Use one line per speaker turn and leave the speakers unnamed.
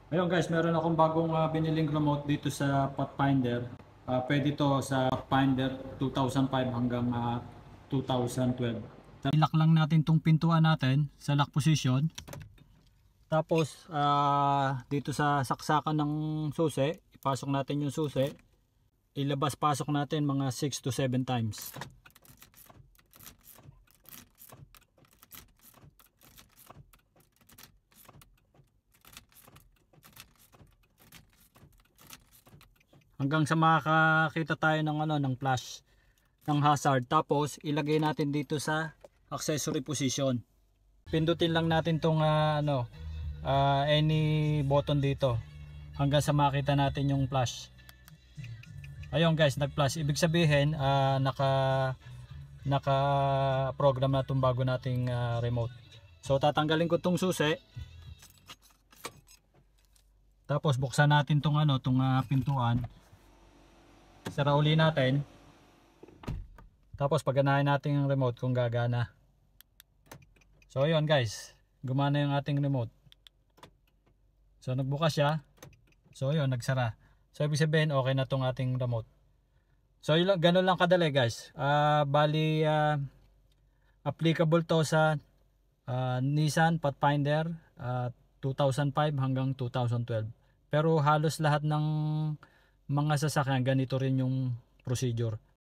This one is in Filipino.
Ayun guys, meron akong bagong biniling remote dito sa Pathfinder. Pwede to sa Pathfinder 2005 hanggang 2012. I-lock lang natin tong pintuan natin sa lock position. Tapos dito sa saksakan ng susi, ipasok natin yung susi. Ilabas-pasok natin mga 6 to 7 times. Hanggang sa makakita tayo ng ng flash ng hazard. Tapos ilagay natin dito sa accessory position. Pindutin lang natin tong any button dito hanggang sa makita natin yung flash. Ayun guys, nag-flash. Ibig sabihin naka program na tong bago nating remote. So tatanggalin ko tong susi. Tapos buksan natin tong pintuan. Sara uli natin. Tapos pagganahin natin yung remote kung gagana. So ayun guys, gumana yung ating remote. So nagbukas siya. So ayun, nagsara. So ibig sabihin okay na tong ating remote. So yun, ganun lang kadali guys. Bali applicable to sa Nissan Pathfinder 2005 hanggang 2012. Pero halos lahat ng mga sasakyan ganito rin yung procedure.